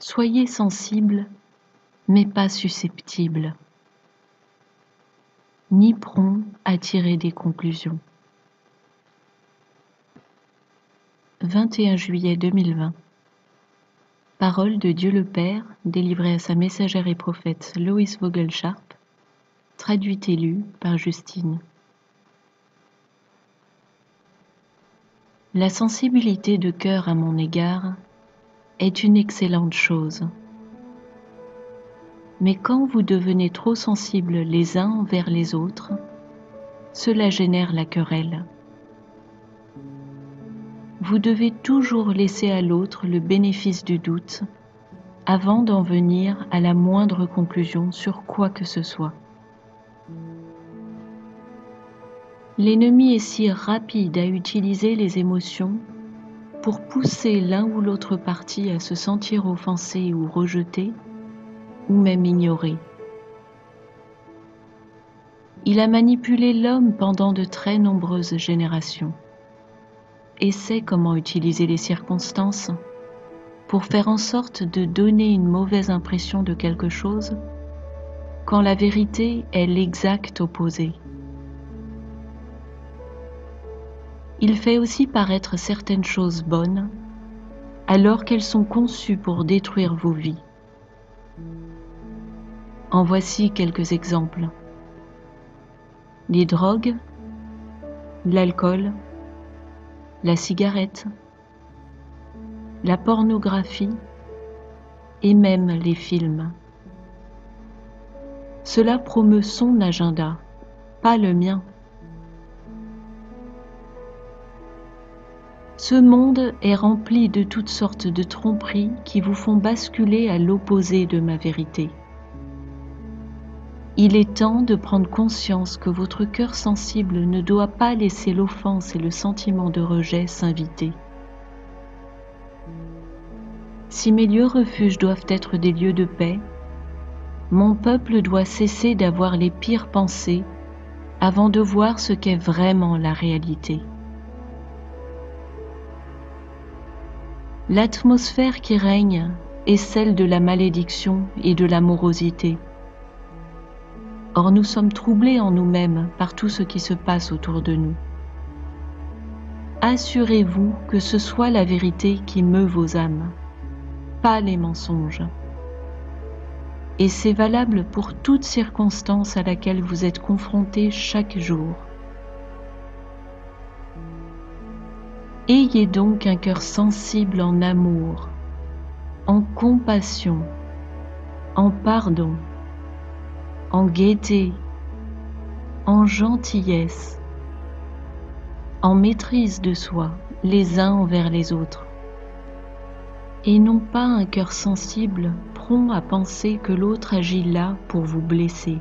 Soyez sensible, mais pas susceptible, ni prompt à tirer des conclusions. 21 juillet 2020. Parole de Dieu le Père, délivrée à sa messagère et prophète Lois Vogelsharp, traduite et lue par Justine. La sensibilité de cœur à mon égard est une excellente chose. Mais quand vous devenez trop sensibles les uns envers les autres, cela génère la querelle. Vous devez toujours laisser à l'autre le bénéfice du doute avant d'en venir à la moindre conclusion sur quoi que ce soit. L'ennemi est si rapide à utiliser les émotions pour pousser l'un ou l'autre parti à se sentir offensé ou rejeté, ou même ignoré. Il a manipulé l'homme pendant de très nombreuses générations et sait comment utiliser les circonstances pour faire en sorte de donner une mauvaise impression de quelque chose quand la vérité est l'exact opposé. Il fait aussi paraître certaines choses bonnes alors qu'elles sont conçues pour détruire vos vies. En voici quelques exemples. Les drogues, l'alcool, la cigarette, la pornographie et même les films. Cela promeut son agenda, pas le mien. Ce monde est rempli de toutes sortes de tromperies qui vous font basculer à l'opposé de ma vérité. Il est temps de prendre conscience que votre cœur sensible ne doit pas laisser l'offense et le sentiment de rejet s'inviter. Si mes lieux refuges doivent être des lieux de paix, mon peuple doit cesser d'avoir les pires pensées avant de voir ce qu'est vraiment la réalité. L'atmosphère qui règne est celle de la malédiction et de la morosité. Or nous sommes troublés en nous-mêmes par tout ce qui se passe autour de nous. Assurez-vous que ce soit la vérité qui meut vos âmes, pas les mensonges. Et c'est valable pour toute circonstance à laquelle vous êtes confrontés chaque jour. Ayez donc un cœur sensible en amour, en compassion, en pardon, en gaieté, en gentillesse, en maîtrise de soi les uns envers les autres, et non pas un cœur sensible prompt à penser que l'autre agit là pour vous blesser.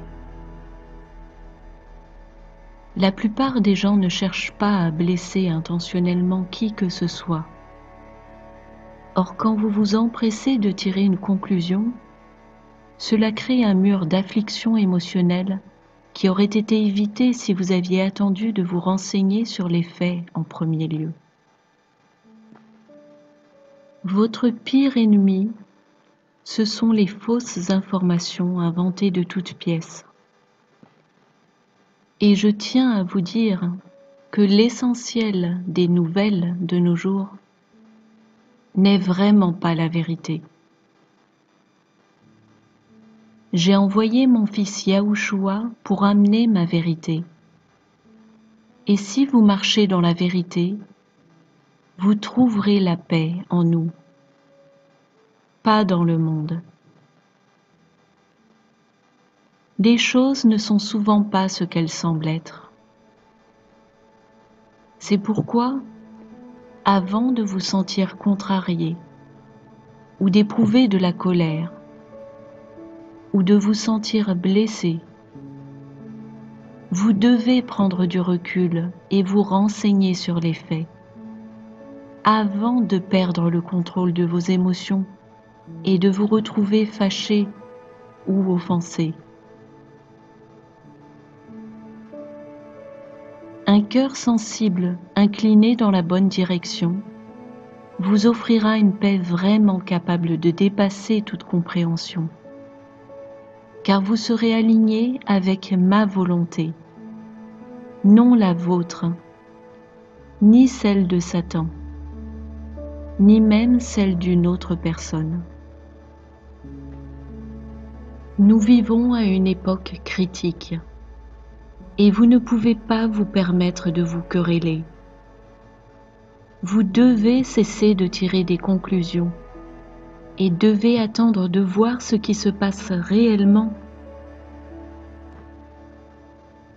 La plupart des gens ne cherchent pas à blesser intentionnellement qui que ce soit. Or, quand vous vous empressez de tirer une conclusion, cela crée un mur d'affliction émotionnelle qui aurait été évité si vous aviez attendu de vous renseigner sur les faits en premier lieu. Votre pire ennemi, ce sont les fausses informations inventées de toutes pièces. Et je tiens à vous dire que l'essentiel des nouvelles de nos jours n'est vraiment pas la vérité. J'ai envoyé mon fils Yahushua pour amener ma vérité. Et si vous marchez dans la vérité, vous trouverez la paix en nous, pas dans le monde. Les choses ne sont souvent pas ce qu'elles semblent être. C'est pourquoi, avant de vous sentir contrarié, ou d'éprouver de la colère, ou de vous sentir blessé, vous devez prendre du recul et vous renseigner sur les faits, avant de perdre le contrôle de vos émotions et de vous retrouver fâché ou offensé. Un cœur sensible, incliné dans la bonne direction, vous offrira une paix vraiment capable de dépasser toute compréhension, car vous serez aligné avec ma volonté, non la vôtre, ni celle de Satan, ni même celle d'une autre personne. Nous vivons à une époque critique et vous ne pouvez pas vous permettre de vous quereller. Vous devez cesser de tirer des conclusions et devez attendre de voir ce qui se passe réellement.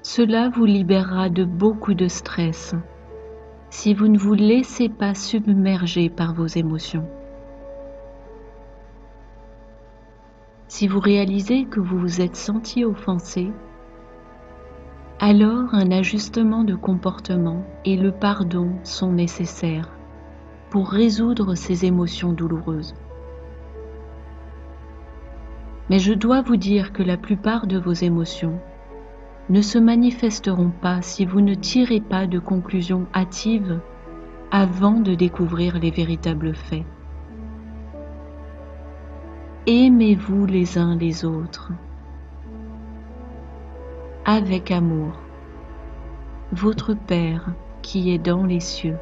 Cela vous libérera de beaucoup de stress si vous ne vous laissez pas submerger par vos émotions. Si vous réalisez que vous vous êtes senti offensé, alors un ajustement de comportement et le pardon sont nécessaires pour résoudre ces émotions douloureuses. Mais je dois vous dire que la plupart de vos émotions ne se manifesteront pas si vous ne tirez pas de conclusions hâtives avant de découvrir les véritables faits. Aimez-vous les uns les autres avec amour, votre Père qui est dans les cieux.